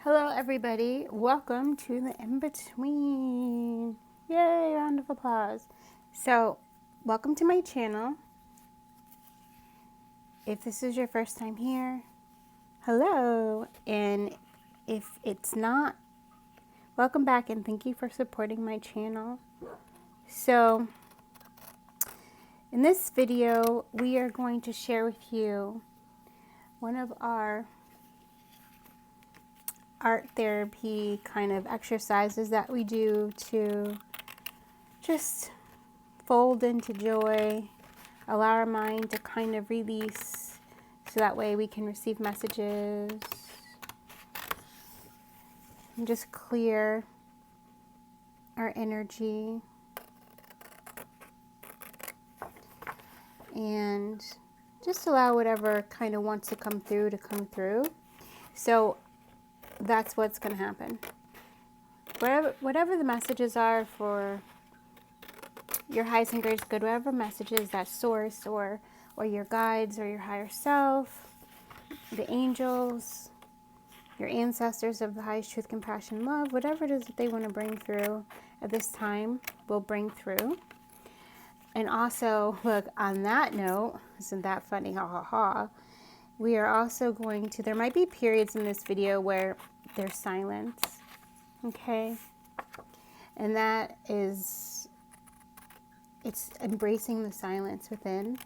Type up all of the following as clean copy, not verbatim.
Hello, everybody. Welcome to the in-between. Yay, round of applause. So, welcome to my channel. If this is your first time here, hello. And if it's not, welcome back and thank you for supporting my channel. So, in this video, we are going to share with you one of our art therapy kind of exercises that we do to just fold into joy, allow our mind to kind of release so that way we can receive messages and just clear our energy and just allow whatever kind of wants to come through. So that's what's going to happen. Whatever the messages are for your highest and greatest good, whatever messages that source or your guides or your higher self, the angels, your ancestors of the highest truth, compassion, love, whatever it is that they want to bring through at this time will bring through. And also, look, on that note, isn't that funny? Ha ha ha. We are also going to, there might be periods in this video where there's silence, okay? And that is, it's embracing the silence within,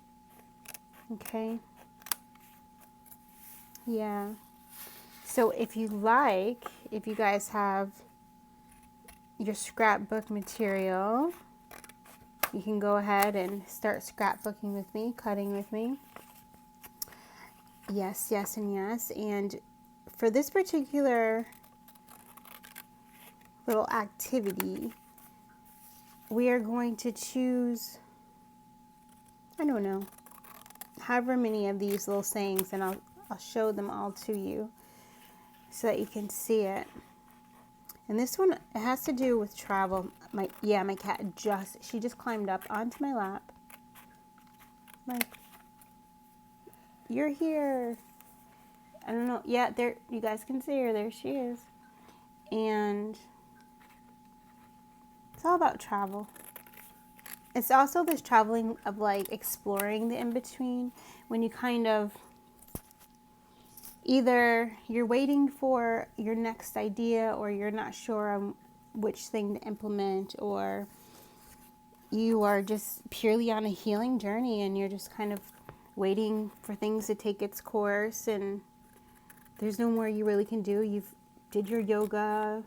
okay? Yeah. So if you guys have your scrapbook material, you can go ahead and start scrapbooking with me, cutting with me. Yes, yes, and yes. And for this particular little activity, we are going to choose, I don't know, however many of these little sayings, and I'll show them all to you so that you can see it. And this one, it has to do with travel. My cat she just climbed up onto my lap. Like, you're here. I don't know. Yeah, there, you guys can see her. There she is. And it's all about travel. It's also this traveling of like exploring the in-between when you kind of, either you're waiting for your next idea or you're not sure on which thing to implement, or you are just purely on a healing journey and you're just kind of waiting for things to take its course and there's no more you really can do. You've did your yoga,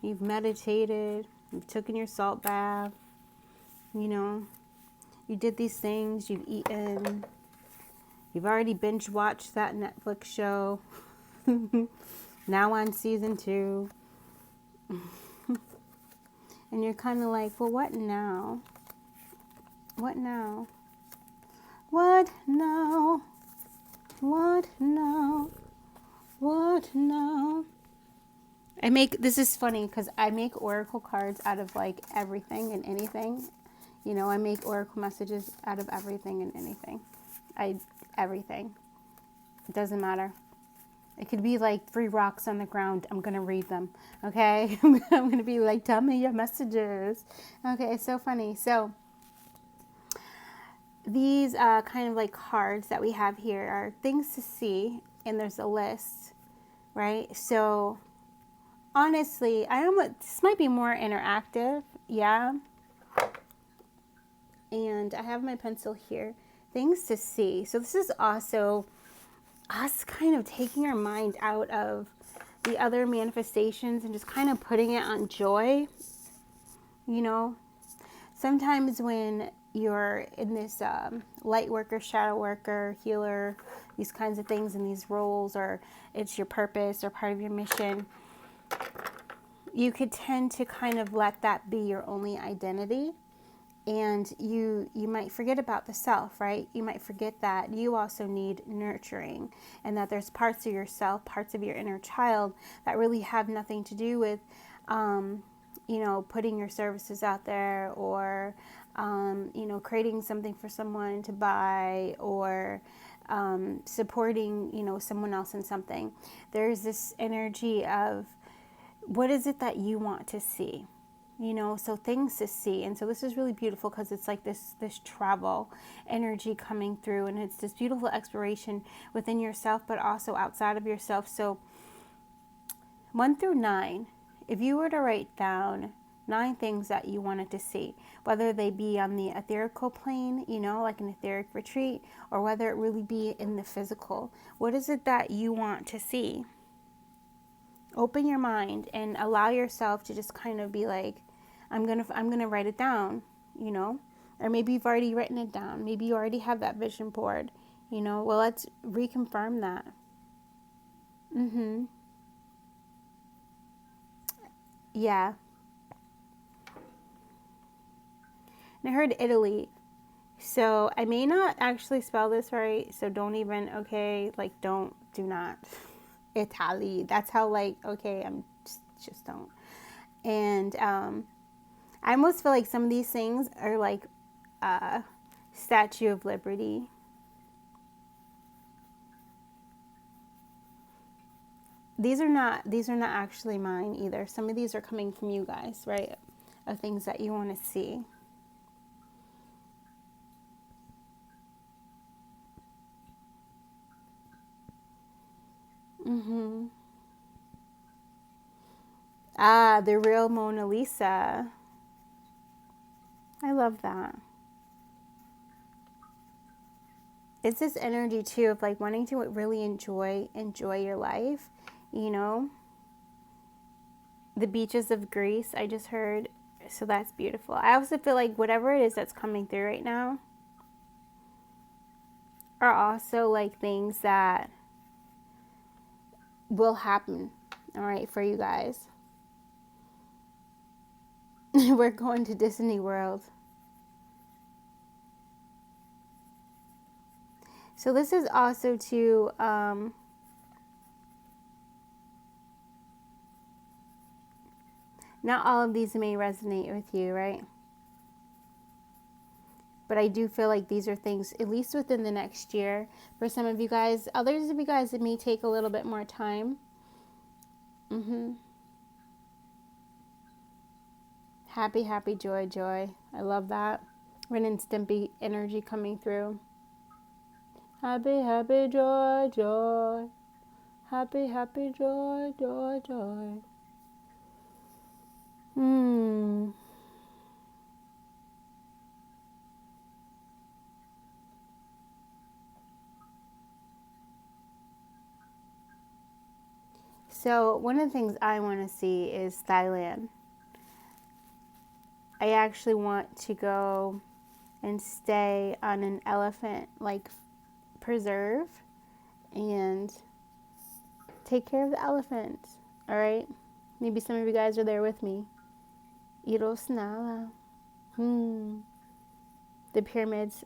you've meditated, you've taken your salt bath, you know, you did these things, you've eaten, you've already binge watched that Netflix show, now on season 2, and you're kind of like, well, what now? What now? What now? What now? What now? This is funny because I make oracle cards out of like everything and anything. You know, I make oracle messages out of everything and anything. Everything. It doesn't matter. It could be like 3 rocks on the ground. I'm going to read them. Okay? I'm going to be like, tell me your messages. Okay, it's so funny. So, these kind of like cards that we have here are things to see, and there's a list, right? So, honestly, this might be more interactive, yeah. And I have my pencil here. Things to see. So this is also us kind of taking our mind out of the other manifestations and just kind of putting it on joy. You know, sometimes when you're in this light worker, shadow worker, healer, these kinds of things in these roles, or it's your purpose or part of your mission, you could tend to kind of let that be your only identity. And you might forget about the self, right? You might forget that you also need nurturing, and that there's parts of yourself, parts of your inner child that really have nothing to do with, you know, putting your services out there, or, you know, creating something for someone to buy, or supporting, someone else in something. There's this energy of what is it that you want to see, so things to see. And so this is really beautiful because it's like this travel energy coming through, and it's this beautiful exploration within yourself, but also outside of yourself. So 1 through 9, if you were to write down 9 things that you wanted to see, whether they be on the etherical plane, like an etheric retreat, or whether it really be in the physical, what is it that you want to see? Open your mind and allow yourself to just kind of be like, I'm gonna write it down, or maybe you've already written it down. Maybe you already have that vision board, well, let's reconfirm that. Yeah. And I heard Italy. So I may not actually spell this right. So don't even, do not. Italy. That's how, I'm just don't. And I almost feel like some of these things are like Statue of Liberty. These are not actually mine either. Some of these are coming from you guys, right? Of things that you want to see. Ah, the real Mona Lisa. I love that. It's this energy too of like wanting to really enjoy your life, The beaches of Greece, I just heard. So that's beautiful. I also feel like whatever it is that's coming through right now are also like things that will happen, all right, for you guys. We're going to Disney World. So this is also to not all of these may resonate with you, right? But I do feel like these are things, at least within the next year, for some of you guys. Others of you guys, it may take a little bit more time. Happy, happy, joy, joy. I love that. Ren and Stimpy energy coming through. Happy, happy, joy, joy. Happy, happy, joy, joy, joy. So one of the things I want to see is Thailand. I actually want to go and stay on an elephant preserve and take care of the elephants. All right, maybe some of you guys are there with me. Irosnala. The pyramids.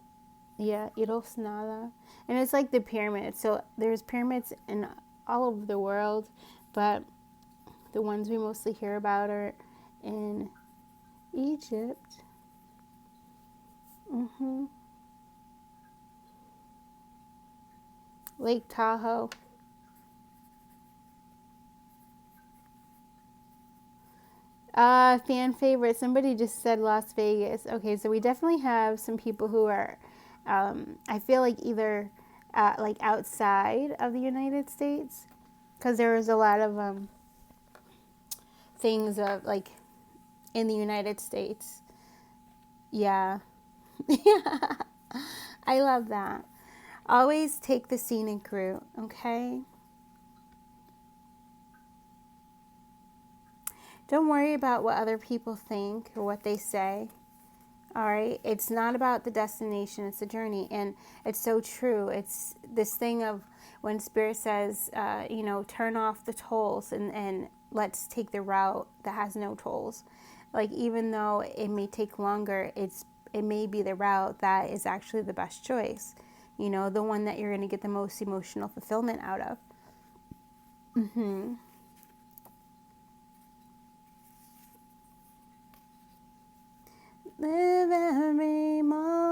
Yeah, Irosnala. And it's like the pyramids. So there's pyramids in all over the world, but the ones we mostly hear about are in Egypt. Lake Tahoe. Fan favorite. Somebody just said Las Vegas. Okay, so we definitely have some people who are, I feel like either outside of the United States, because there was a lot of things of in the United States. Yeah. I love that. Always take the scenic route, okay? Don't worry about what other people think or what they say. All right? It's not about the destination, it's the journey. And it's so true. It's this thing of when Spirit says, turn off the tolls and let's take the route that has no tolls. Like, even though it may take longer, it may be the route that is actually the best choice. The one that you're going to get the most emotional fulfillment out of. Live every moment.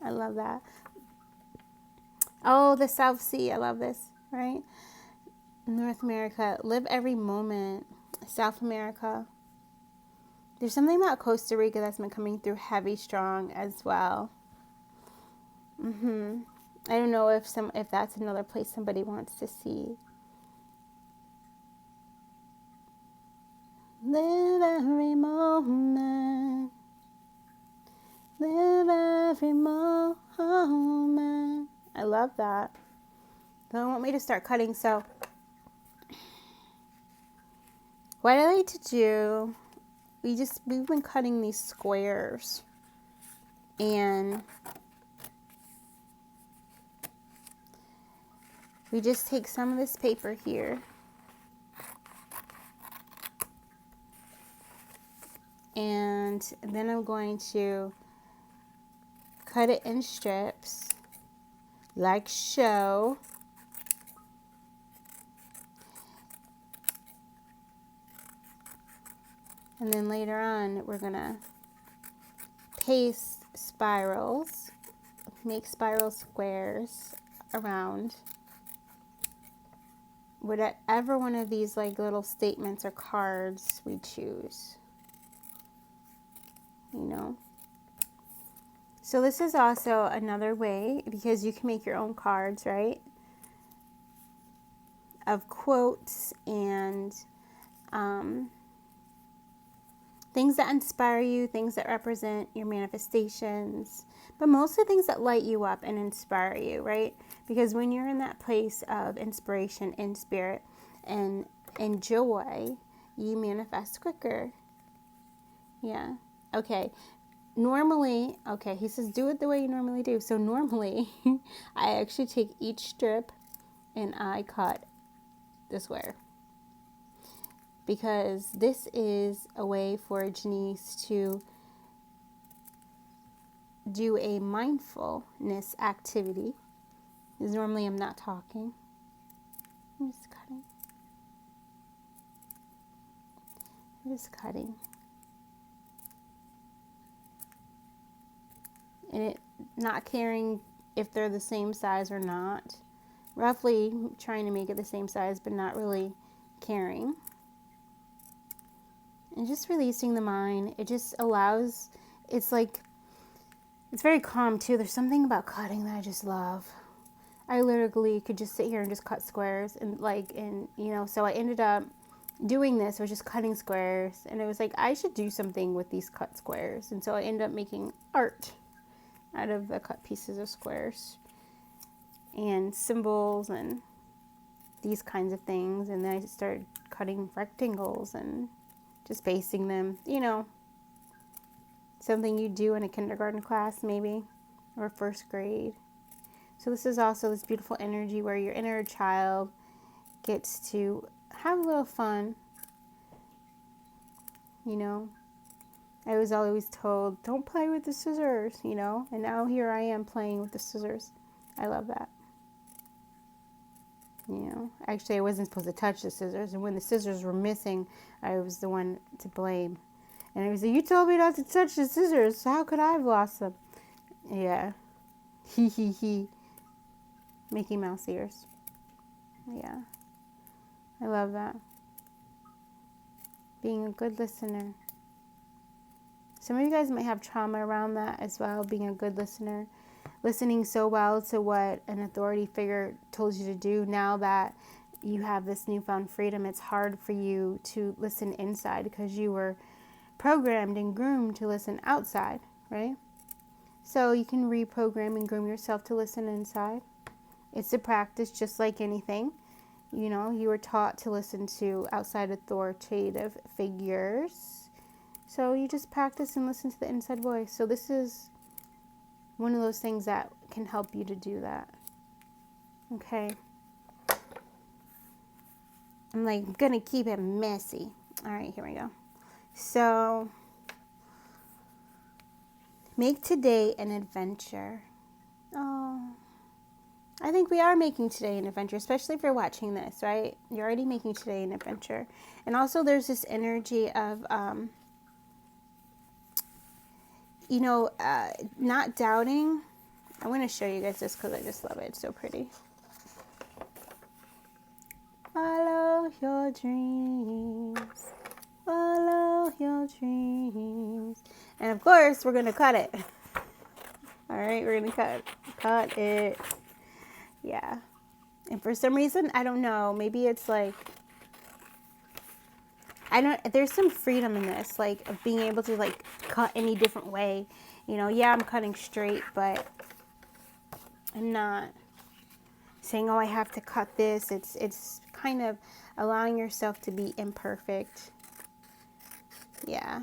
I love that. Oh, the South Sea. I love this, right? North America. Live every moment. South America. There's something about Costa Rica that's been coming through heavy, strong as well. I don't know if that's another place somebody wants to see. Live every moment. Live every moment. I love that. They don't want me to start cutting, so what I like to do, we've been cutting these squares, and we just take some of this paper here, and then I'm going to cut it in strips like so. And then later on, we're gonna paste spirals, make spiral squares around whatever one of these like little statements or cards we choose, you know. So this is also another way, because you can make your own cards, right, of quotes and things that inspire you, things that represent your manifestations, but mostly things that light you up and inspire you, right? Because when you're in that place of inspiration in spirit and joy, you manifest quicker. Yeah. Okay. Normally, okay, he says do it the way you normally do. So normally, I actually take each strip and I cut the square, because this is a way for Janice to do a mindfulness activity, because normally I'm not talking. I'm just cutting. I'm just cutting. And it not caring if they're the same size or not. Roughly trying to make it the same size, but not really caring. And just releasing the mind. It just allows, it's like, it's very calm too. There's something about cutting that I just love. I literally could just sit here and just cut squares and so I ended up doing this. I was just cutting squares, and it was like, I should do something with these cut squares. And so I ended up making art out of the cut pieces of squares and symbols and these kinds of things. And then I started cutting rectangles and just pasting them, something you do in a kindergarten class maybe, or first grade. So this is also this beautiful energy where your inner child gets to have a little fun. I was always told, don't play with the scissors, and now here I am playing with the scissors. I love that. Actually I wasn't supposed to touch the scissors, and when the scissors were missing, I was the one to blame. And I was like, you told me not to touch the scissors, so how could I have lost them? Yeah. He. Mickey Mouse ears. Yeah. I love that. Being a good listener. Some of you guys might have trauma around that as well, being a good listener. Listening so well to what an authority figure told you to do. Now that you have this newfound freedom, it's hard for you to listen inside because you were programmed and groomed to listen outside, right? So you can reprogram and groom yourself to listen inside. It's a practice just like anything. You were taught to listen to outside authoritative figures. So you just practice and listen to the inside voice. So this is one of those things that can help you to do that. Okay. I'm gonna keep it messy. All right, here we go. So make today an adventure. Oh, I think we are making today an adventure, especially if you're watching this, right? You're already making today an adventure. And also there's this energy of, not doubting I'm going to show you guys this because I just love it. It's so pretty. Follow your dreams. Follow your dreams. And of course, we're going to cut it. All right, we're going to cut it. Yeah. And for some reason, I don't know, maybe it's like, there's some freedom in this, like, of being able to, like, cut any different way. You know, yeah, I'm cutting straight, but I'm not saying, oh, I have to cut this. It's kind of allowing yourself to be imperfect. Yeah.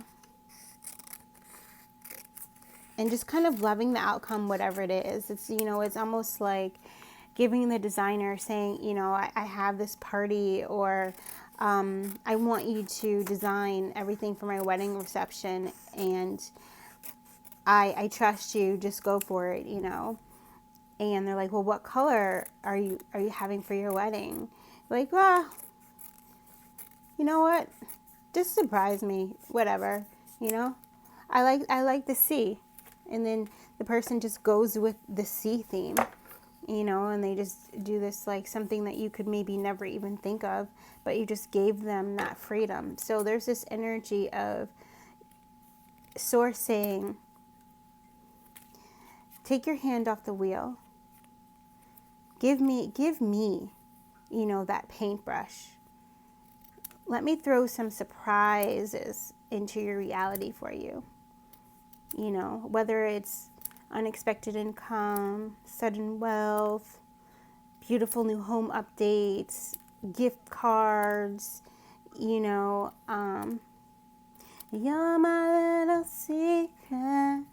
And just kind of loving the outcome, whatever it is. It's, you know, it's almost like giving the designer, saying, you know, I have this party, or I want you to design everything for my wedding reception, and I trust you, just go for it, you know. And they're like, well, what color are you having for your wedding? Like, well, you know what? Just surprise me, whatever, you know. I like the sea. And then the person just goes with the sea theme, you know, and they just do this, like, something that you could maybe never even think of, but you just gave them that freedom. So there's this energy of Source saying, take your hand off the wheel. Give me, you know, that paintbrush. Let me throw some surprises into your reality for you. You know, whether it's unexpected income, sudden wealth, beautiful new home updates, gift cards, you know, you're my little secret.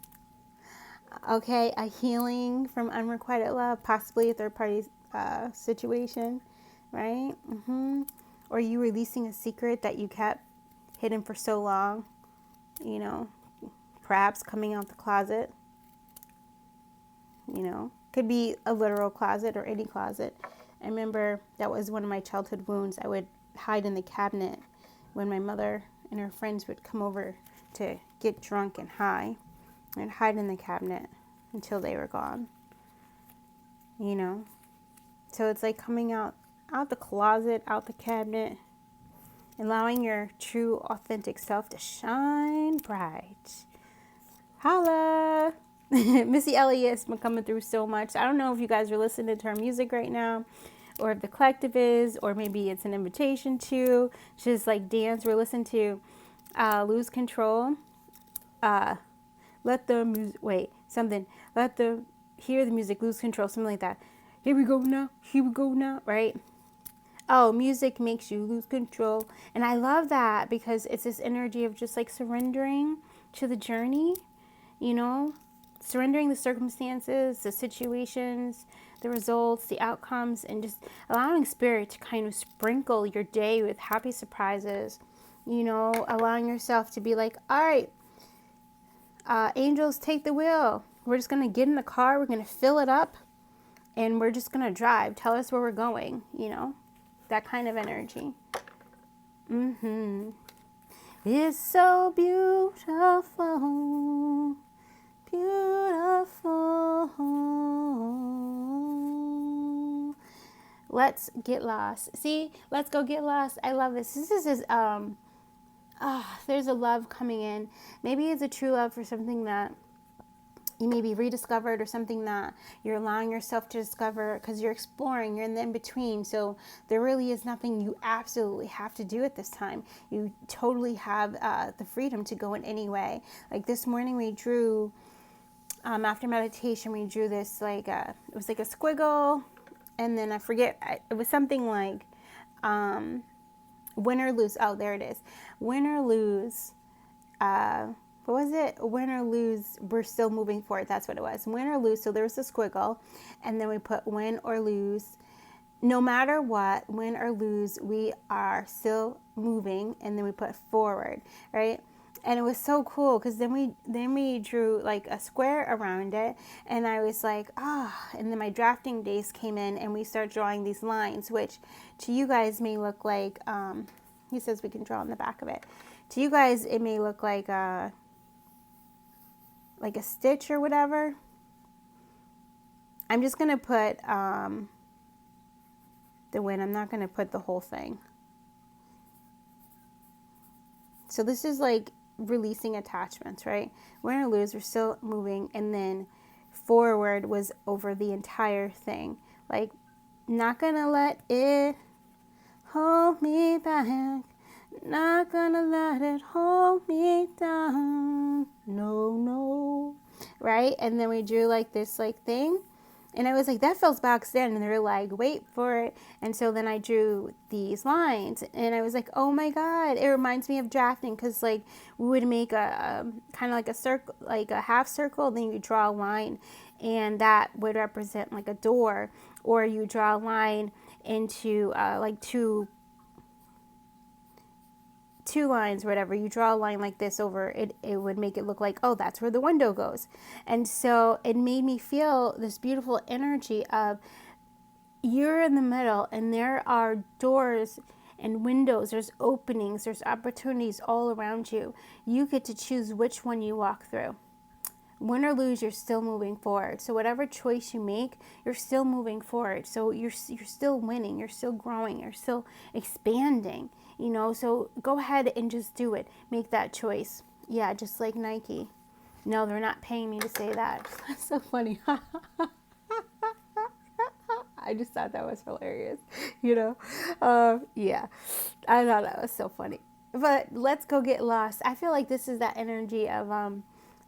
Okay, a healing from unrequited love, possibly a third party situation, right? Or you releasing a secret that you kept hidden for so long, you know, perhaps coming out the closet, you know, could be a literal closet or any closet. I remember that was one of my childhood wounds. I would hide in the cabinet when my mother and her friends would come over to get drunk and high. I'd hide in the cabinet until they were gone, you know. So it's like coming out the closet, out the cabinet, allowing your true, authentic self to shine bright. Holla! Missy Elliott's been coming through so much. I don't know if you guys are listening to her music right now, or if the collective is, or maybe it's an invitation to just like dance or listen to Lose Control. Let the music, hear the music, lose control, something like that. Here we go now, right? Oh, music makes you lose control. And I love that because it's this energy of just like surrendering to the journey, you know, surrendering the circumstances, the situations, the results, the outcomes, and just allowing spirit to kind of sprinkle your day with happy surprises, you know, allowing yourself to be like, all right, angels, take the wheel. We're just going to get in the car. We're going to fill it up and we're just going to drive. Tell us where we're going, you know, that kind of energy. It's so beautiful, beautiful. Let's get lost. See, let's go get lost. I love this. This is there's a love coming in. Maybe it's a true love for something that you maybe rediscovered, or something that you're allowing yourself to discover because you're exploring, you're in the in-between. So there really is nothing you absolutely have to do at this time. You totally have the freedom to go in any way. Like this morning we drew, after meditation, we drew this like, it was like a squiggle, and then I forget, it was something like, win or lose. Oh, there it is. Win or lose. What was it? Win or lose, we're still moving forward. That's what it was. Win or lose. So there was a squiggle, and then we put win or lose. No matter what, win or lose, we are still moving, and then we put forward, right? And it was so cool because then we drew like a square around it, and I was like, and then my drafting days came in, and we start drawing these lines, which to you guys may look like, he says we can draw on the back of it. To you guys, it may look like a stitch or whatever. I'm just going to put the wind. I'm not going to put the whole thing. So this is like releasing attachments, right? We're going to lose. We're still moving. And then forward was over the entire thing. Like, not going to let it hold me back. Not going to let it hold me down. No, no. Right? And then we drew like this like thing. And I was like, that feels boxed in. And they were like, wait for it. And so then I drew these lines. And I was like, oh my God. It reminds me of drafting. Because like we would make a kind of like a circle, like a half circle. Then you draw a line. And that would represent like a door. Or you draw a line into like two lines, whatever. You draw a line like this over it, it would make it look like, oh, that's where the window goes. And so it made me feel this beautiful energy of you're in the middle and there are doors and windows, there's openings, there's opportunities all around you. You get to choose which one you walk through. Win or lose, you're still moving forward. So whatever choice you make, you're still moving forward. So you're still winning, you're still growing, you're still expanding. You know, so go ahead and just do it. Make that choice. Yeah, just like Nike. No, they're not paying me to say that. That's so funny. I just thought that was hilarious. You know? Yeah, I thought that was so funny. But let's go get lost. I feel like this is that energy of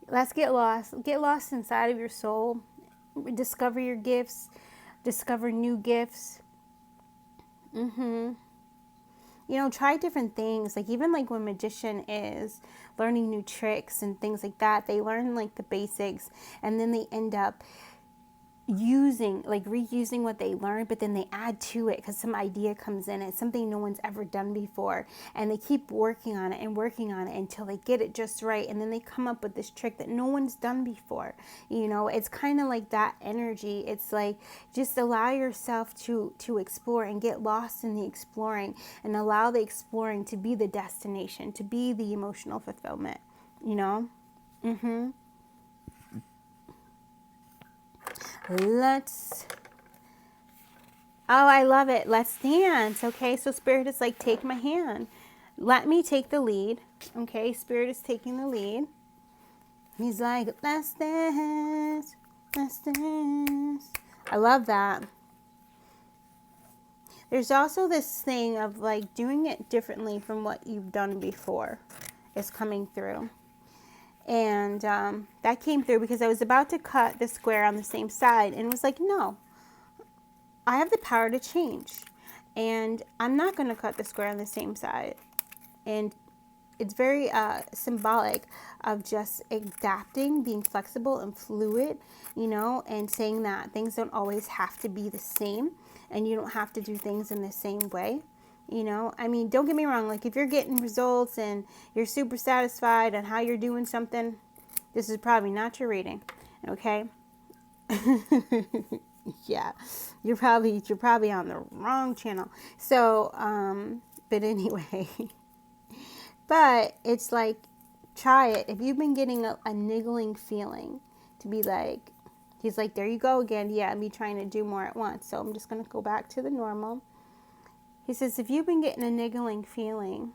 let's get lost. Get lost inside of your soul. Discover your gifts. Discover new gifts. You know, try different things. Like even like when magician is learning new tricks and things like that, they learn like the basics and then they end up reusing what they learned, but then they add to it because some idea comes in. It's something no one's ever done before, and they keep working on it until they get it just right, and then they come up with this trick that no one's done before. You know, it's kind of like that energy. It's like just allow yourself to explore and get lost in the exploring, and allow the exploring to be the destination, to be the emotional fulfillment. You know. I love it. Let's dance. Okay, so Spirit is like, take my hand. Let me take the lead. Okay, Spirit is taking the lead. He's like, let's dance. Let's dance. I love that. There's also this thing of like doing it differently from what you've done before is coming through. And that came through because I was about to cut the square on the same side and was like, no, I have the power to change. And I'm not going to cut the square on the same side. And it's very symbolic of just adapting, being flexible and fluid, you know, and saying that things don't always have to be the same and you don't have to do things in the same way. You know, I mean, don't get me wrong. Like if you're getting results and you're super satisfied on how you're doing something, this is probably not your reading. Okay. Yeah, you're probably on the wrong channel. So, but anyway, but it's like, try it. If you've been getting a niggling feeling to be like, he's like, there you go again. Yeah, me trying to do more at once. So I'm just going to go back to the normal. He says, if you've been getting a niggling feeling,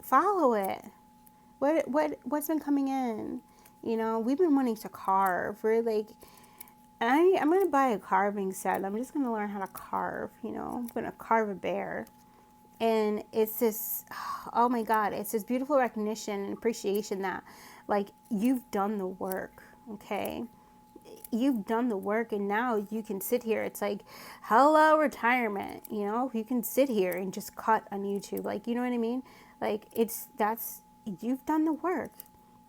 follow it. What's been coming in? You know, we've been wanting to carve. We're like, I'm going to buy a carving set. I'm just going to learn how to carve, you know. I'm going to carve a bear. And it's this, oh my God, it's this beautiful recognition and appreciation that, like, you've done the work, okay? You've done the work, and now you can sit here. It's like, hello, retirement, you know? You can sit here and just cut on YouTube. Like, you know what I mean? Like, you've done the work.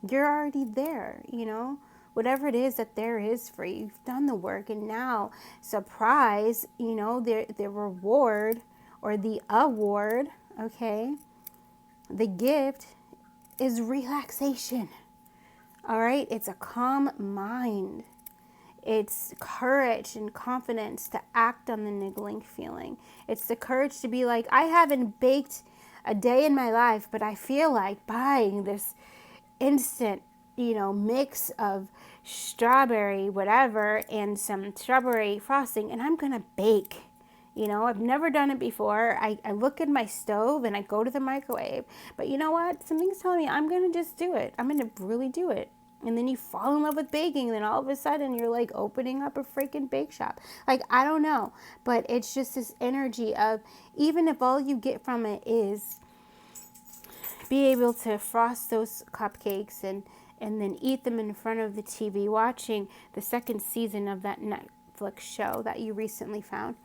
You're already there, you know? Whatever it is that there is for you, you've done the work. And now, surprise, you know, the reward or the award, okay? The gift is relaxation, all right? It's a calm mind. It's courage and confidence to act on the niggling feeling. It's the courage to be like, I haven't baked a day in my life, but I feel like buying this instant, you know, mix of strawberry whatever and some strawberry frosting, and I'm gonna bake. You know, I've never done it before. I look at my stove and I go to the microwave. But you know what? Something's telling me I'm going to just do it. I'm going to really do it. And then you fall in love with baking. And then all of a sudden you're like opening up a freaking bake shop. Like, I don't know. But it's just this energy of, even if all you get from it is be able to frost those cupcakes and then eat them in front of the TV, watching the second season of that Netflix show that you recently found.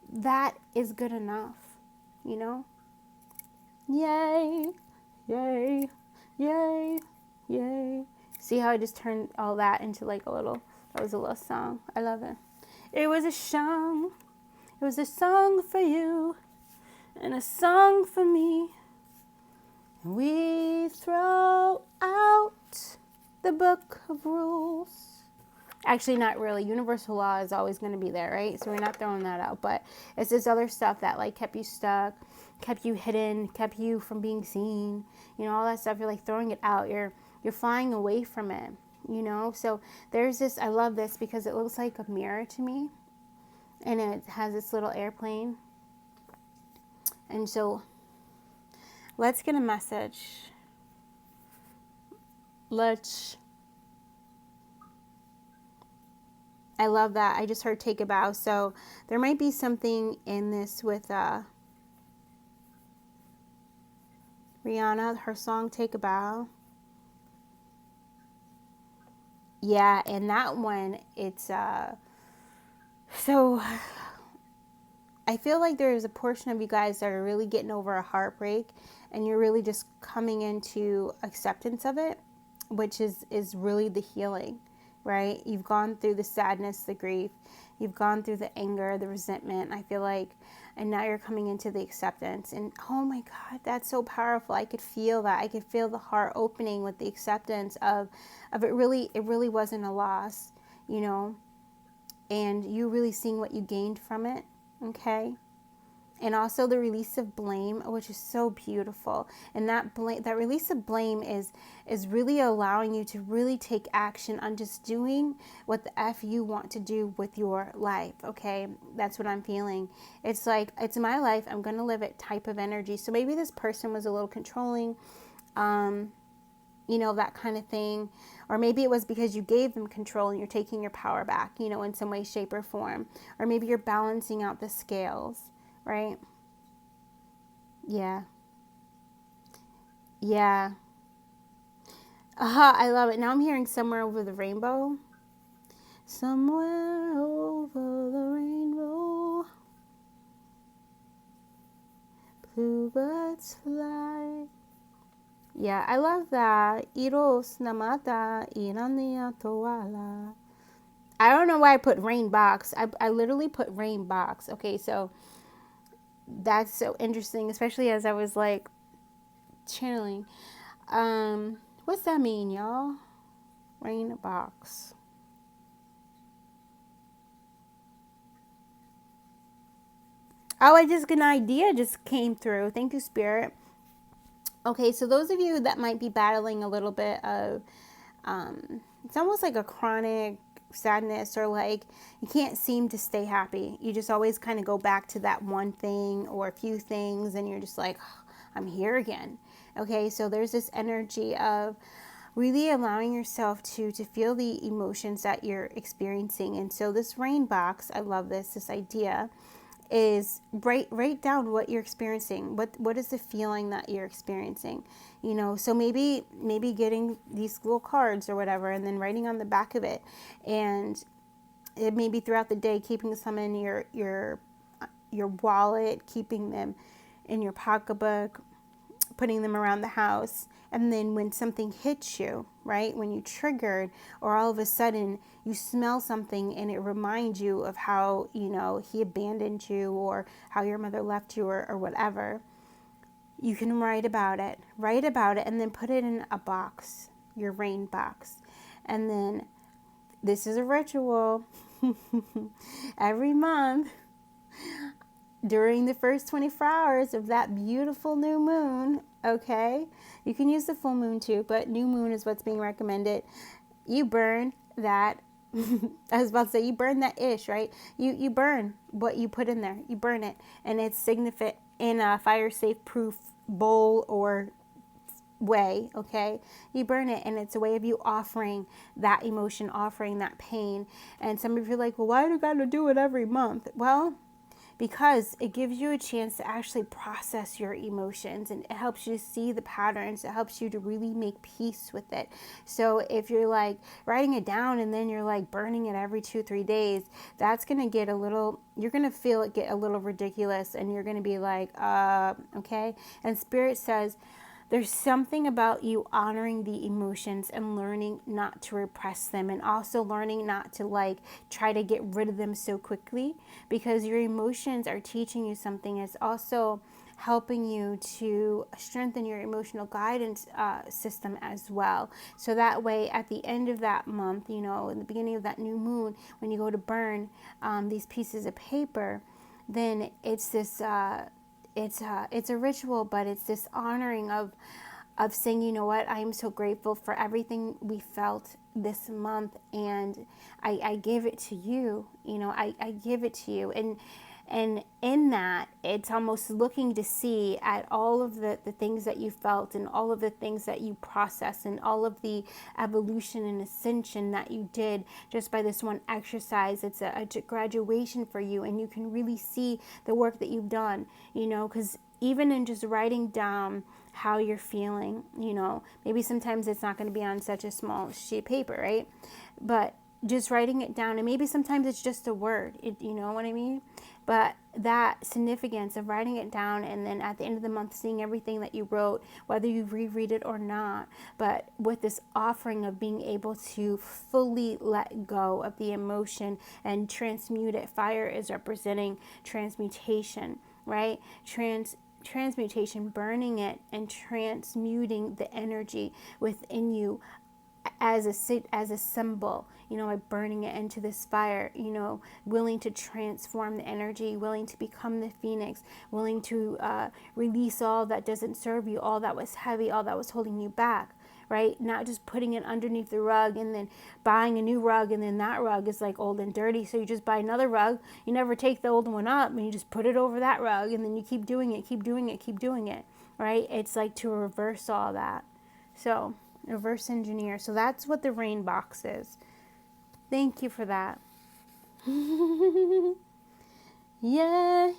That is good enough, you know? Yay, yay, yay, yay. See how I just turned all that into like that was a little song. I love it. It was a song. It was a song for you and a song for me. And we throw out the book of rules. Actually, not really. Universal law is always going to be there, right? So we're not throwing that out. But it's this other stuff that like kept you stuck, kept you hidden, kept you from being seen. You know, all that stuff. You're like throwing it out. You're flying away from it. You know. So there's this. I love this because it looks like a mirror to me, and it has this little airplane. And so let's get a message. I love that. I just heard take a bow. So there might be something in this with Rihanna, her song Take a Bow. Yeah, and that one, it's so I feel like there is a portion of you guys that are really getting over a heartbreak, and you're really just coming into acceptance of it, which is really the healing. Right? You've gone through the sadness, the grief. You've gone through the anger, the resentment, I feel like. And now you're coming into the acceptance. And oh my God, that's so powerful. I could feel that. I could feel the heart opening with the acceptance of it really wasn't a loss, you know. And you really seeing what you gained from it, okay? And also the release of blame, which is so beautiful. And that release of blame is really allowing you to really take action on just doing what the F you want to do with your life, okay? That's what I'm feeling. It's like, it's my life, I'm going to live it type of energy. So maybe this person was a little controlling, you know, that kind of thing. Or maybe it was because you gave them control and you're taking your power back, you know, in some way, shape, or form. Or maybe you're balancing out the scales. Right? Yeah. Yeah. I love it. Now I'm hearing Somewhere Over the Rainbow. Somewhere over the rainbow, bluebirds fly. Yeah, I love that. Iros namata irania toala. I don't know why I put rain box. I literally put rain box. Okay, so that's so interesting, especially as I was like channeling. What's that mean, y'all? Rain box. Oh, I just an idea just came through. Thank you, Spirit. Okay, so those of you that might be battling a little bit of, it's almost like a chronic sadness, or like you can't seem to stay happy. You just always kind of go back to that one thing or a few things, and you're just like, oh, I'm here again. Okay, so there's this energy of really allowing yourself to feel the emotions that you're experiencing. And so this rain box, I love this idea, is write down what you're experiencing. What is the feeling that you're experiencing? You know, so maybe getting these little cards or whatever, and then writing on the back of it, and it may be throughout the day, keeping some in your wallet, keeping them in your pocketbook, putting them around the house. And then when something hits you, right, when you triggered, or all of a sudden you smell something and it reminds you of how, you know, he abandoned you, or how your mother left you, or whatever, you can write about it, and then put it in a box, your rain box. And then this is a ritual. Every month, during the first 24 hours of that beautiful new moon, okay? You can use the full moon too, but new moon is what's being recommended. You burn that, I was about to say, you burn that ish, right? You burn what you put in there. You burn it. And it's significant in a fire safe proof bowl or way, okay? You burn it, and it's a way of you offering that emotion, offering that pain. And some of you are like, well, why do I gotta do it every month? Well, because it gives you a chance to actually process your emotions, and it helps you see the patterns. It helps you to really make peace with it. So if you're like writing it down and then you're like burning it every 2-3 days, that's going to get a little, you're going to feel it get a little ridiculous, and you're going to be like, okay. And Spirit says, there's something about you honoring the emotions and learning not to repress them, and also learning not to like try to get rid of them so quickly, because your emotions are teaching you something. It's also helping you to strengthen your emotional guidance system as well. So that way, at the end of that month, in the beginning of that new moon, when you go to burn these pieces of paper, then it's this it's a ritual, but it's this honoring of saying, you know what, I am so grateful for everything we felt this month, and I give it to you. I give it to you. And in that, it's almost looking to see at all of the things that you felt, and all of the things that you processed, and all of the evolution and ascension that you did just by this one exercise. It's a graduation for you, and you can really see the work that you've done, because even in just writing down how you're feeling, maybe sometimes it's not going to be on such a small sheet of paper, right? But just writing it down, and maybe sometimes it's just a word, you know what I mean? But that significance of writing it down, and then at the end of the month seeing everything that you wrote, whether you reread it or not, but with this offering of being able to fully let go of the emotion and transmute it. Fire is representing transmutation, right? Transmutation, burning it and transmuting the energy within you as a symbol, by burning it into this fire, willing to transform the energy, willing to become the phoenix, willing to release all that doesn't serve you, all that was heavy, all that was holding you back, right? Not just putting it underneath the rug and then buying a new rug, and then that rug is like old and dirty, so you just buy another rug. You never take the old one up, and you just put it over that rug, and then you keep doing it, right? It's like to reverse all that. So reverse engineer. So that's what the rain box is. Thank you for that. Yeah.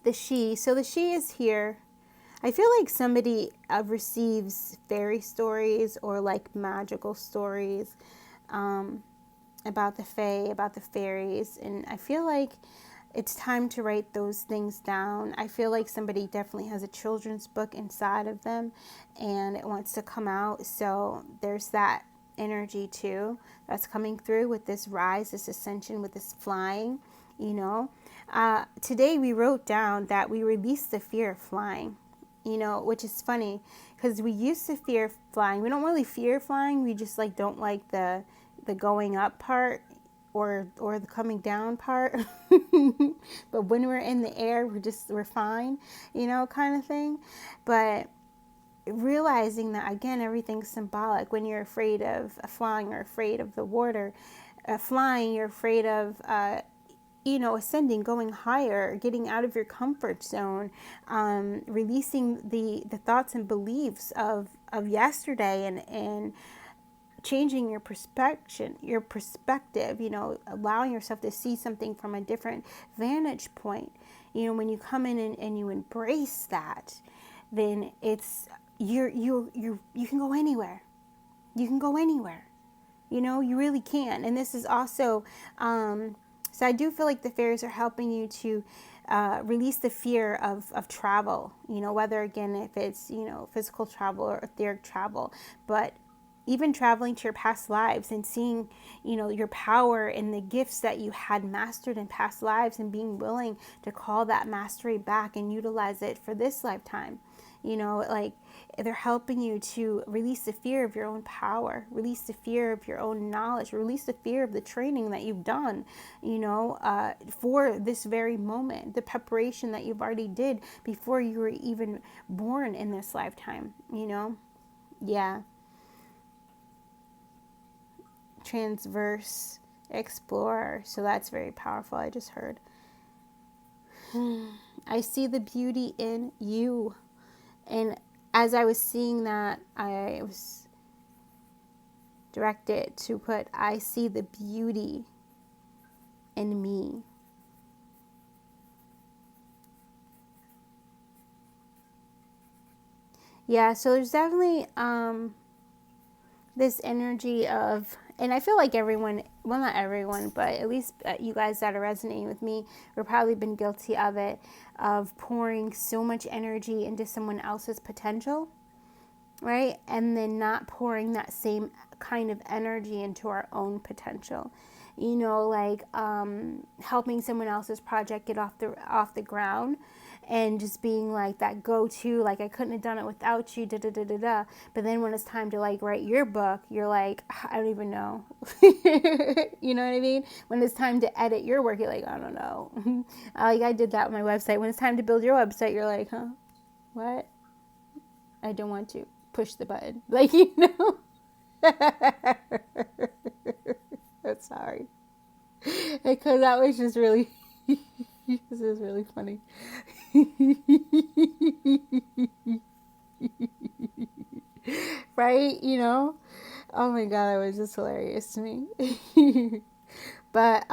The she. So the she is here. I feel like somebody receives fairy stories or like magical stories about the fae, about the fairies, and I feel like it's time to write those things down. I feel like somebody definitely has a children's book inside of them, and it wants to come out. So there's that energy too that's coming through with this rise, this ascension, with this flying. Today we wrote down that we released the fear of flying. Which is funny because we used to fear flying. We don't really fear flying. We just like don't like the going up part or the coming down part. But when we're in the air, we're fine, kind of thing. But realizing that, again, everything's symbolic. When you're afraid of flying or afraid of the water, flying, you're afraid of ascending, going higher, getting out of your comfort zone, releasing the thoughts and beliefs of yesterday, and changing your perspective, allowing yourself to see something from a different vantage point. When you come in and you embrace that, then it's you can go anywhere. You can go anywhere. You really can. And this is also so I do feel like the fairies are helping you to release the fear of travel, whether, again, if it's, physical travel or etheric travel, but even traveling to your past lives and seeing, your power and the gifts that you had mastered in past lives, and being willing to call that mastery back and utilize it for this lifetime. Like they're helping you to release the fear of your own power, release the fear of your own knowledge, release the fear of the training that you've done, for this very moment, the preparation that you've already did before you were even born in this lifetime, Yeah. transverse explorer. So that's very powerful. I just heard. I see the beauty in you. And as I was seeing that, I was directed to put, I see the beauty in me. Yeah, so there's definitely this energy of, and I feel like everyone, well, not everyone, but at least you guys that are resonating with me, we've probably been guilty of it, of pouring so much energy into someone else's potential, right? And then not pouring that same kind of energy into our own potential. You know, like helping someone else's project get off the ground, and just being like that go-to, like I couldn't have done it without you, da da da da da. But then when it's time to like write your book, you're like, I don't even know. You know what I mean? When it's time to edit your work, you're like, I don't know. Like I did that with my website. When it's time to build your website, you're like, huh? What? I don't want to push the button. Like, you know. I'm sorry. Because that was just really, this is really funny. Right? You know? Oh my God, that was just hilarious to me. But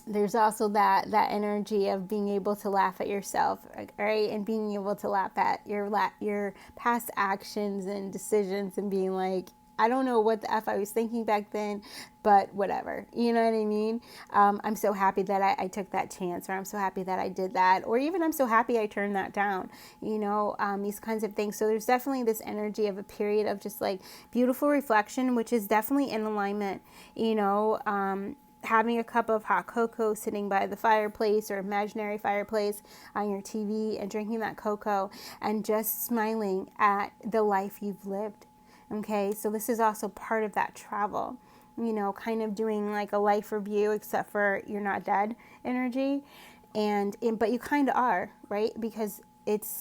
there's also that energy of being able to laugh at yourself, right? And being able to laugh at your past actions and decisions, and being like, I don't know what the F I was thinking back then, but whatever. You know what I mean? I'm so happy that I took that chance, or I'm so happy that I did that, or even I'm so happy I turned that down, you know, these kinds of things. So there's definitely this energy of a period of just like beautiful reflection, which is definitely in alignment, you know, having a cup of hot cocoa sitting by the fireplace or imaginary fireplace on your TV, and drinking that cocoa and just smiling at the life you've lived. Okay, so this is also part of that travel, you know, kind of doing like a life review, except for you're not dead energy. But you kind of are, right? Because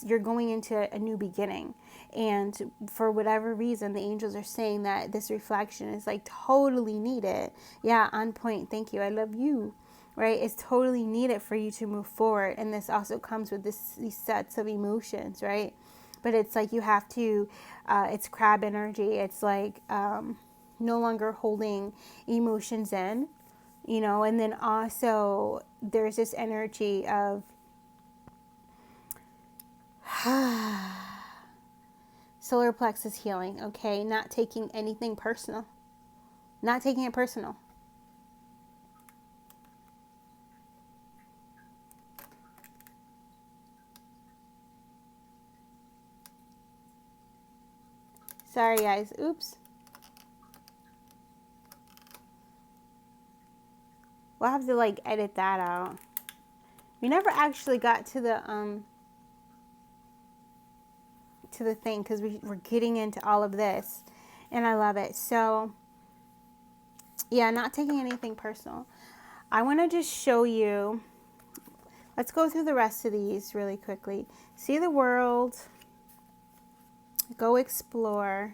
you're going into a new beginning. And for whatever reason, the angels are saying that this reflection is like totally needed. Yeah, on point. Thank you. I love you. Right? It's totally needed for you to move forward. And this also comes with these sets of emotions, right? But it's like you have to, it's crab energy. It's like no longer holding emotions in, you know, and then also there's this energy of solar plexus healing, okay? Not taking anything personal. Not taking it personal. Sorry, guys. Oops. We'll have to like edit that out. We never actually got to the thing, because we're getting into all of this, and I love it. So yeah, not taking anything personal. I want to just show you, let's go through the rest of these really quickly. See the world, go explore,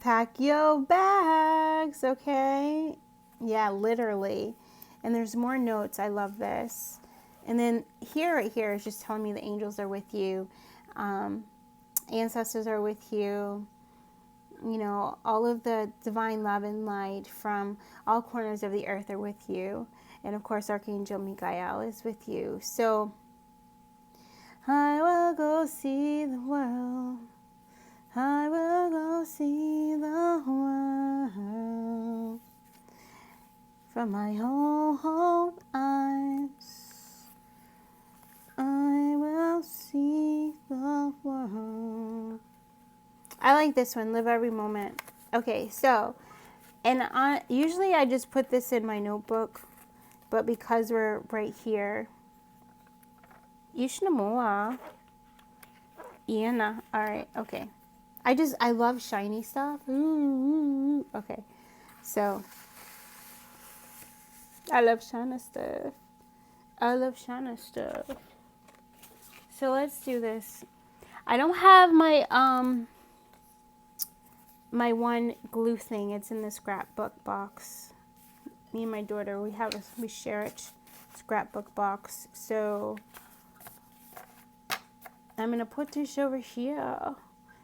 pack your bags, okay? Yeah, literally. And there's more notes. I love this. And then here, right here, is just telling me the angels are with you. Ancestors are with you. You know, all of the divine love and light from all corners of the earth are with you. And of course, Archangel Michael is with you. So, I will go see the world. I will go see the world from my own eyes. I will see the world. I like this one, live every moment. Okay, so, and usually I just put this in my notebook, but because we're right here, Ishnamoa, Iana, all right, okay. I love shiny stuff. Ooh, okay, so, I love shiny stuff. I love shiny stuff. So let's do this. I don't have my my one glue thing. It's in the scrapbook box. Me and my daughter, we share it, scrapbook box. So I'm gonna put this over here.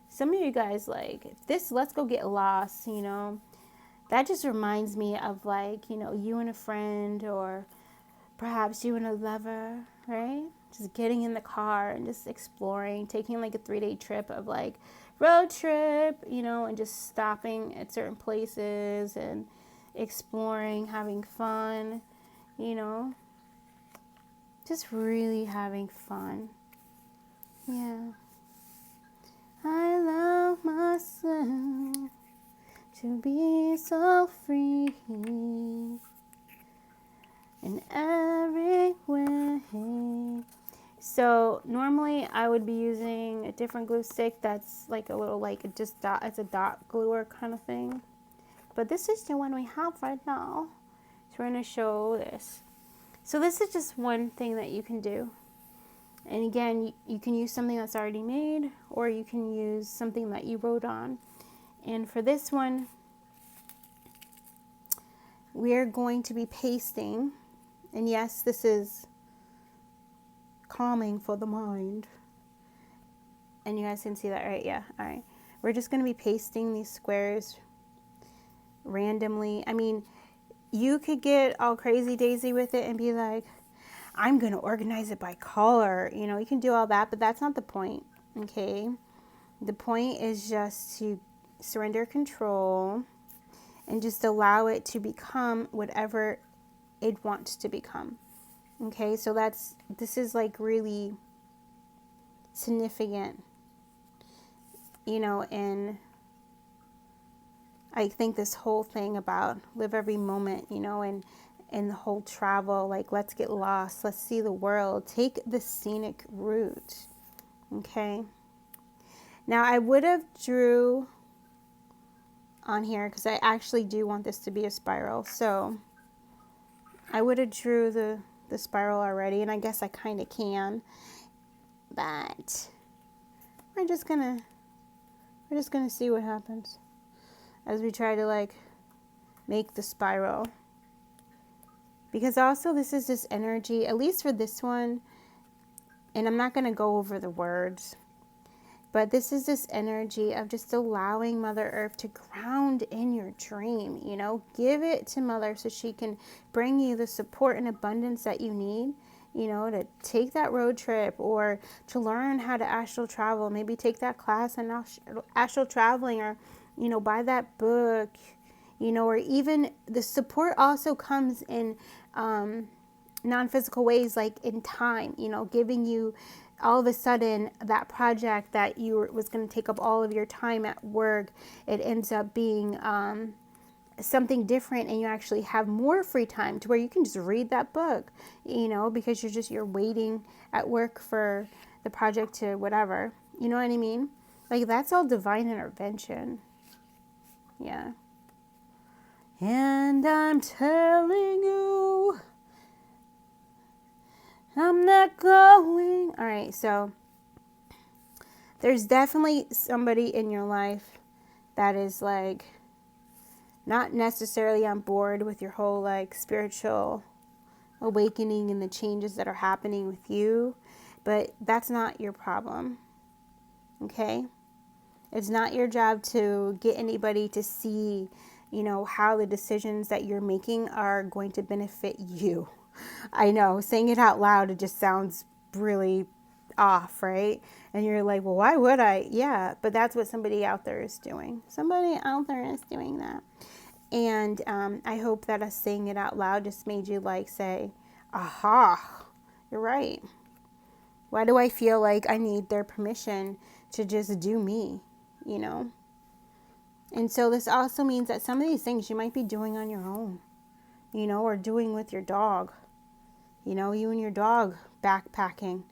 Some of you guys like this. Let's go get lost. You know, that just reminds me of like, you know, you and a friend, or perhaps you and a lover, right? Just getting in the car and just exploring, taking like a 3-day trip of like road trip, you know, and just stopping at certain places and exploring, having fun, you know, just really having fun. Yeah. I love myself to be so free in every way. So normally I would be using a different glue stick that's like a little like it's a dot gluer kind of thing. But this is the one we have right now. So we're going to show this. So this is just one thing that you can do. And again, you can use something that's already made, or you can use something that you wrote on. And for this one, we're going to be pasting. And yes, this is calming for the mind. And you guys can see that, right? Yeah, all right. We're just going to be pasting these squares randomly. I mean, you could get all crazy daisy with it and be like, I'm going to organize it by color. You know, you can do all that, but that's not the point, okay? The point is just to surrender control and just allow it to become whatever it wants to become, okay? So this is like really significant, you know, and I think this whole thing about live every moment, you know, and the whole travel, like let's get lost, let's see the world, take the scenic route, okay? Now I would have drew on here because I actually do want this to be a spiral, so I would have drew the spiral already, and I guess I kind of can, but we're just gonna see what happens as we try to like make the spiral. Because also this is this energy, at least for this one, and I'm not going to go over the words, but this is this energy of just allowing Mother Earth to ground in your dream, you know, give it to Mother so she can bring you the support and abundance that you need, you know, to take that road trip or to learn how to astral travel, maybe take that class on astral traveling, or, you know, buy that book, you know, or even the support also comes in non-physical ways, like in time, you know, giving you all of a sudden that project that was going to take up all of your time at work, it ends up being something different, and you actually have more free time to where you can just read that book, you know, because you're waiting at work for the project to whatever, you know what I mean? Like that's all divine intervention. Yeah. And I'm telling you, I'm not going. All right, so there's definitely somebody in your life that is like not necessarily on board with your whole like spiritual awakening and the changes that are happening with you, but that's not your problem, okay? It's not your job to get anybody to see, you know, how the decisions that you're making are going to benefit you. I know, saying it out loud, it just sounds really off, right? And you're like, well, why would I? Yeah, but that's what somebody out there is doing. Somebody out there is doing that. And I hope that us saying it out loud just made you like say, aha, you're right. Why do I feel like I need their permission to just do me, you know? And so this also means that some of these things you might be doing on your own, you know, or doing with your dog. You know, you and your dog backpacking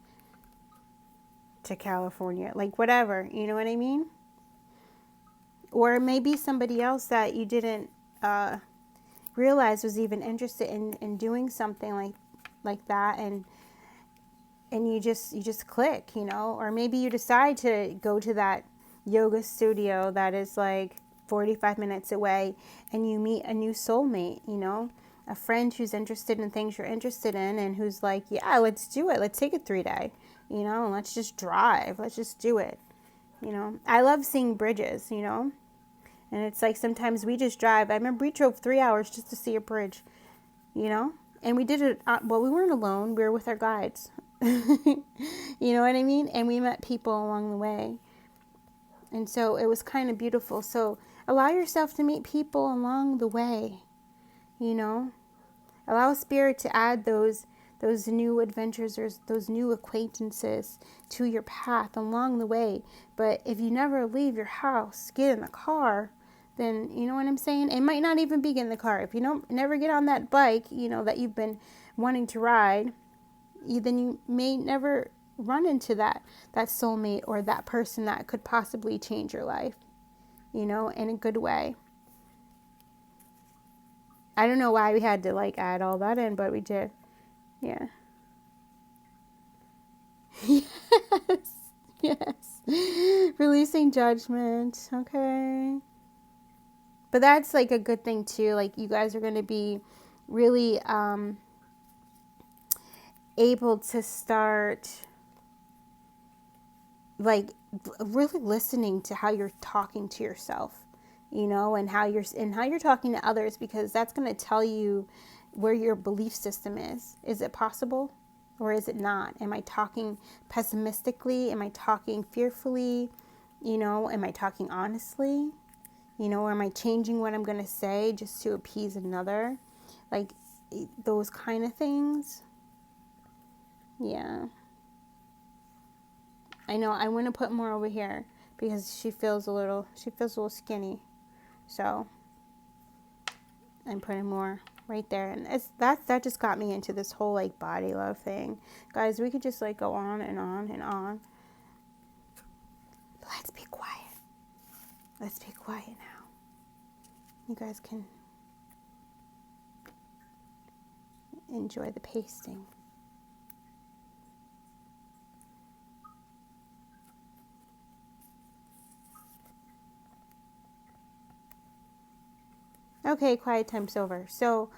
to California, like whatever, you know what I mean? Or maybe somebody else that you didn't realize was even interested in doing something like that, and you just click, you know? Or maybe you decide to go to that yoga studio that is like 45 minutes away and you meet a new soulmate, you know, a friend who's interested in things you're interested in and who's like, yeah, let's do it. Let's take a 3-day, you know, and let's just drive. Let's just do it. You know, I love seeing bridges, you know, and it's like sometimes we just drive. I remember we drove 3 hours just to see a bridge, you know, and we did it. Well, we weren't alone. We were with our guides. You know what I mean? And we met people along the way. And so it was kind of beautiful. So allow yourself to meet people along the way, you know. Allow Spirit to add those new adventures or those new acquaintances to your path along the way. But if you never leave your house, get in the car, then you know what I'm saying? It might not even be in the car. If you don't never get on that bike, you know, that you've been wanting to ride, then you may never run into that soulmate or that person that could possibly change your life, you know, in a good way. I don't know why we had to like add all that in, but we did. Yeah. Yes. Yes. Releasing judgment. Okay. But that's like a good thing too. Like you guys are going to be really able to start like really listening to how you're talking to yourself, you know, and how you're talking to others, because that's going to tell you where your belief system is. Is it possible or is it not? Am I talking pessimistically? Am I talking fearfully? You know, am I talking honestly? You know, or am I changing what I'm going to say just to appease another? Like those kind of things. Yeah. I know I want to put more over here because she feels a little skinny. So I'm putting more right there. And that just got me into this whole like body love thing. Guys, we could just like go on and on and on. But let's be quiet. Let's be quiet now. You guys can enjoy the pasting. Okay, quiet time's over. So,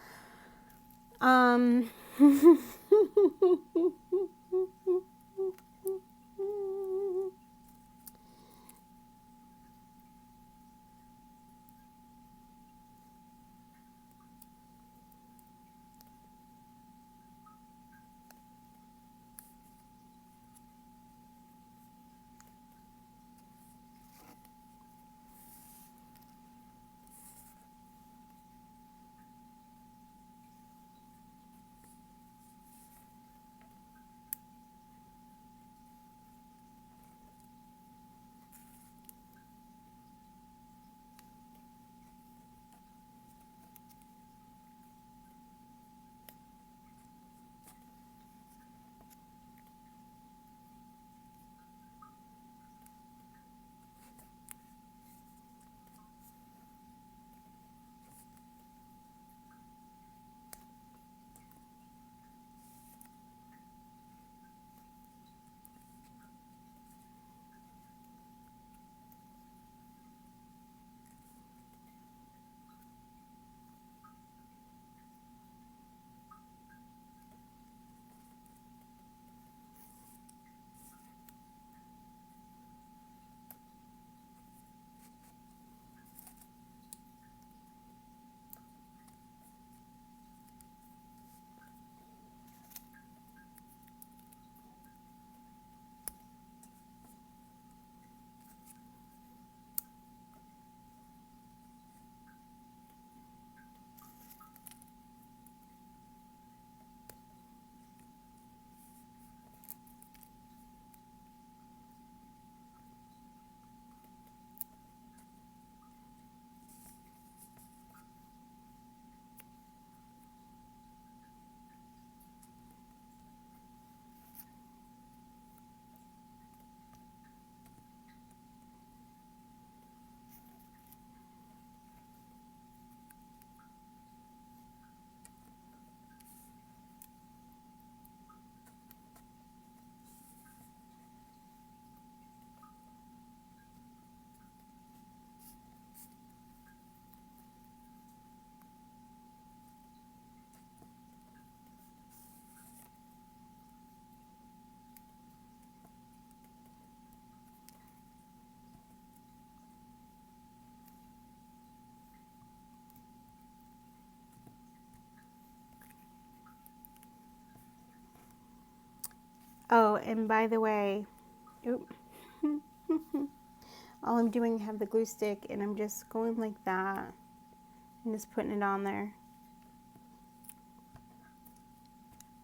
Oh, and by the way, oop, all I'm doing is have the glue stick, and I'm just going like that and just putting it on there.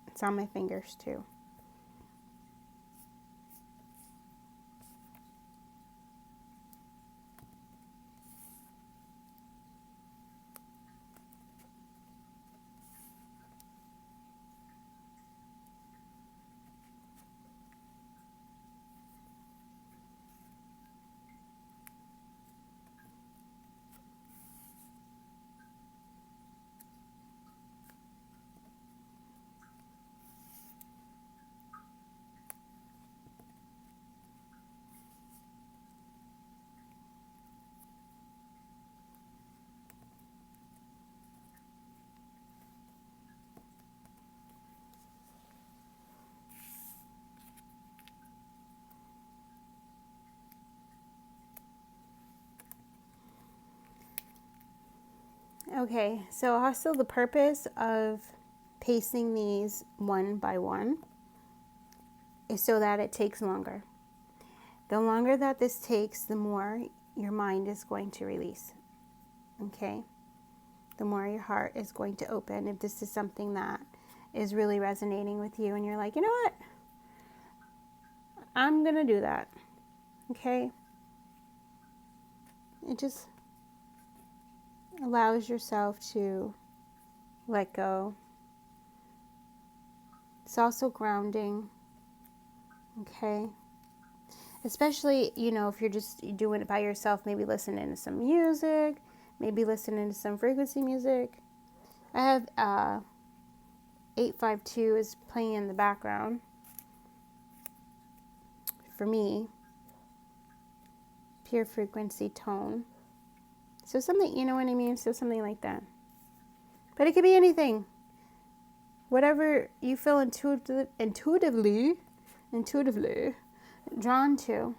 It's on my fingers too. Okay, so also the purpose of pasting these one by one is so that it takes longer. The longer that this takes, the more your mind is going to release. Okay? The more your heart is going to open. If this is something that is really resonating with you and you're like, you know what? I'm going to do that. Okay? It just allows yourself to let go. It's also grounding. Okay? Especially, if you're just doing it by yourself, maybe listening to some music, maybe listening to some frequency music. I have 852 is playing in the background for me. Pure frequency tone. So something, you know what I mean? So something like that. But it could be anything. Whatever you feel intuitively drawn to.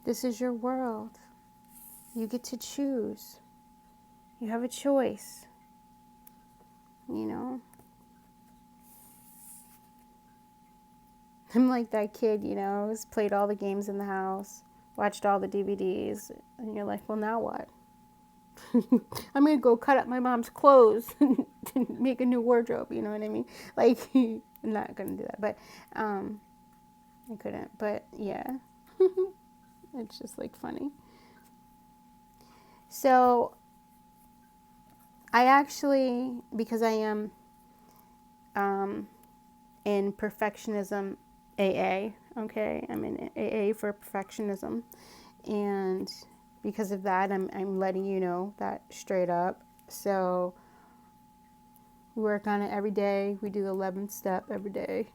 This is your world. You get to choose. You have a choice. I'm like that kid, who's played all the games in the house, watched all the DVDs, and you're like, well, now what? I'm going to go cut up my mom's clothes and make a new wardrobe, you know what I mean? Like, I'm not going to do that, but I couldn't, but yeah. It's just like funny. So I actually, because I am in perfectionism AA, okay? I'm in AA for perfectionism. And because of that, I'm letting you know that straight up. So we work on it every day. We do the 11th step every day.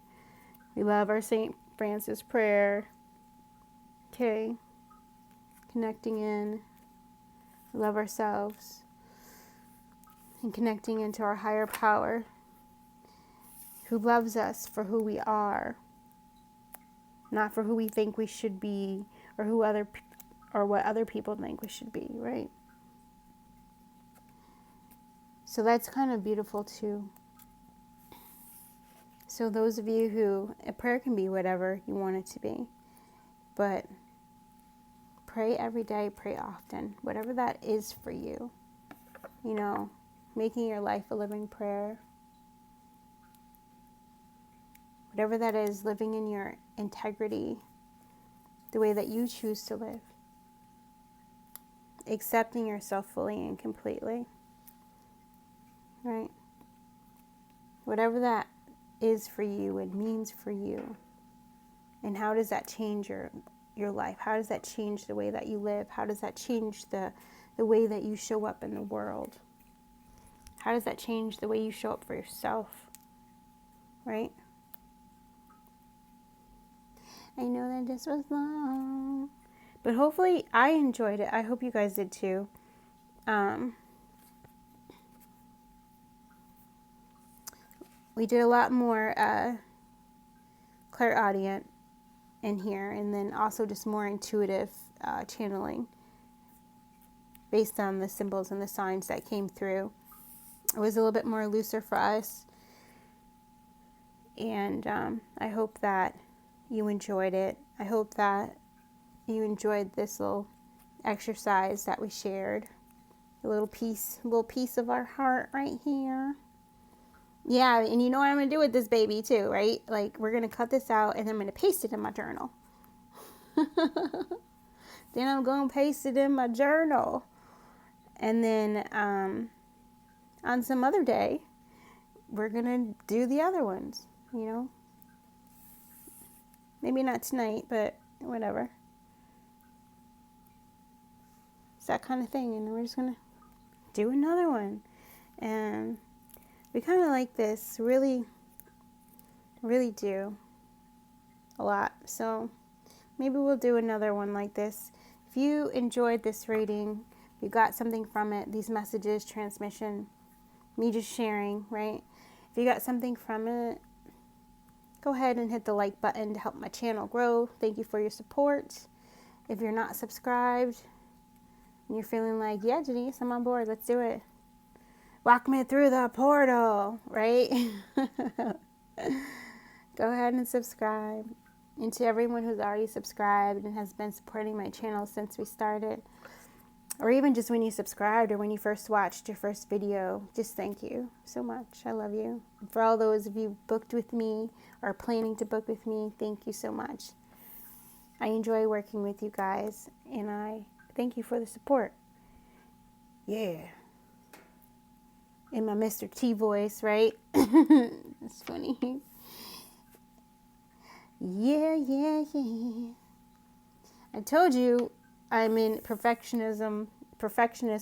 We love our St. Francis prayer. Okay? Connecting in. We love ourselves. And connecting into our higher power, who loves us for who we are, not for who we think we should be, or what other people think we should be, right? So that's kind of beautiful too. So those of you who, a prayer can be whatever you want it to be, but pray every day, pray often, whatever that is for you. Making your life a living prayer. Whatever that is, living in your integrity, the way that you choose to live. Accepting yourself fully and completely. Right? Whatever that is for you and means for you. And how does that change your life? How does that change the way that you live? How does that change the way that you show up in the world? How does that change the way you show up for yourself? Right? I know that this was long, but hopefully I enjoyed it. I hope you guys did too. We did a lot more clairaudient in here, and then also just more intuitive channeling based on the symbols and the signs that came through. It was a little bit more looser for us. And I hope that you enjoyed it. I hope that you enjoyed this little exercise that we shared. A little piece of our heart right here. Yeah, and you know what I'm going to do with this baby too, right? Like, we're going to cut this out and I'm going to paste it in my journal. Then I'm going to paste it in my journal. And then on some other day, we're going to do the other ones, you know. Maybe not tonight, but whatever. It's that kind of thing. And we're just going to do another one. And we kind of like this, really, really do a lot. So maybe we'll do another one like this. If you enjoyed this reading, you got something from it, these messages, transmission, me just sharing, right? If you got something from it, go ahead and hit the like button to help my channel grow. Thank you for your support. If you're not subscribed and you're feeling like, yeah, Janice, I'm on board, let's do it. Walk me through the portal, right? Go ahead and subscribe. And to everyone who's already subscribed and has been supporting my channel since we started, or even just when you subscribed or when you first watched your first video, just thank you so much. I love you. And for all those of you booked with me or planning to book with me, thank you so much. I enjoy working with you guys, and I thank you for the support. Yeah. In my Mr. T voice, right? It's funny. Yeah. I told you I'm in Perfectionist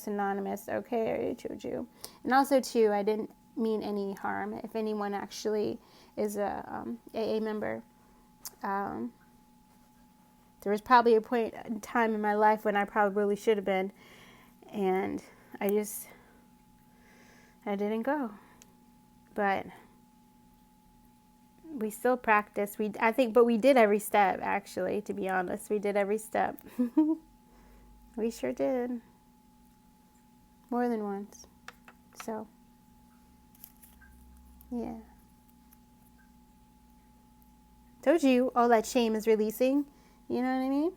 Anonymous. Okay, I already told you. And also, too, I didn't mean any harm. If anyone actually is a AA member, there was probably a point in time in my life when I probably really should have been, and I didn't go. But we still practice. But we did every step, actually, to be honest. We did every step. We sure did. More than once. So, yeah. Told you all that shame is releasing. You know what I mean?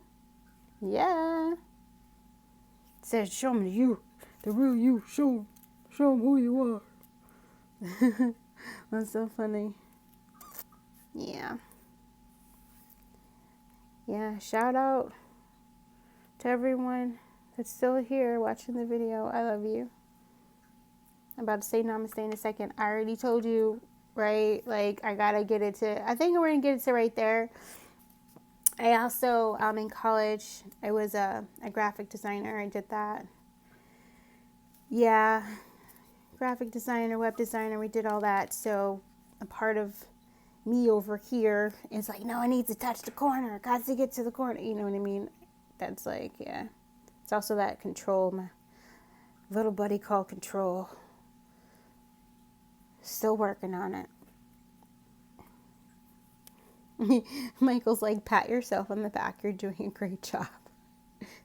Yeah. It says, show me you. The real you. Show them who you are. That's so funny. Yeah. Yeah, shout out to everyone that's still here watching the video. I love you. I'm about to say namaste in a second. I already told you, right? Like, I gotta get it to, I think we're gonna get it to right there. I also, in college, I was a graphic designer. I did that. Yeah, graphic designer, web designer, we did all that. So a part of me over here is like, no, I need to touch the corner. I got to get to the corner. You know what I mean? That's like, yeah. It's also that control. My little buddy called control. Still working on it. Michael's like, pat yourself on the back. You're doing a great job.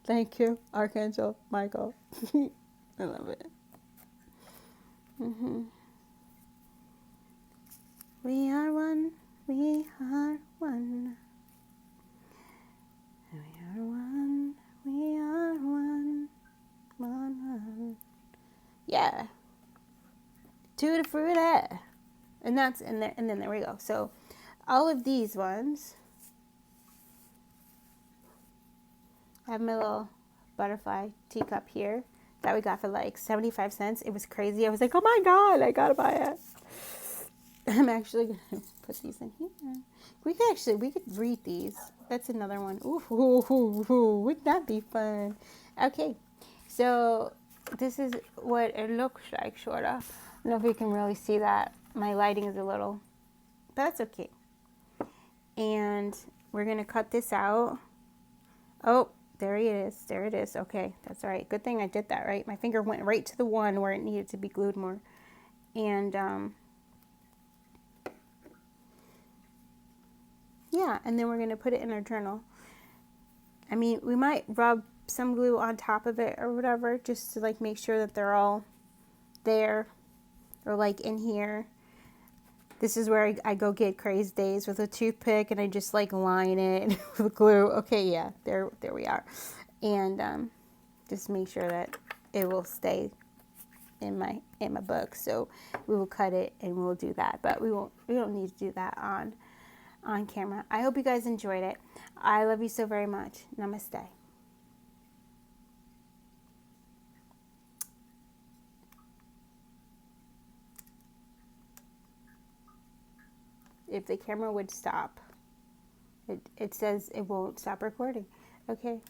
Thank you, Archangel Michael. I love it. We are one. We are one. We are one. We are one. One. Yeah. Tutti frutti. And then there we go. So all of these ones, I have my little butterfly teacup here that we got for like 75 cents. It was crazy. I was like, oh my God, I gotta buy it. I'm actually gonna put these in here. We could read these. That's another one. Ooh, wouldn't that be fun? Okay, so this is what it looks like, sort of. I don't know if you can really see that. My lighting is a little, but that's okay. And we're gonna cut this out. Oh, there it is. There it is. Okay, that's all right. Good thing I did that, right? My finger went right to the one where it needed to be glued more. And yeah, and then we're going to put it in our journal. I mean, we might rub some glue on top of it or whatever, just to like make sure that they're all there or like in here. This is where I go get crazy days with a toothpick and I just like line it with glue. Okay, yeah, there we are. And just make sure that it will stay in my book. So we will cut it and we'll do that. But we don't need to do that on camera. I hope you guys enjoyed it. I love you so very much. Namaste. If the camera would stop, it says it won't stop recording. Okay.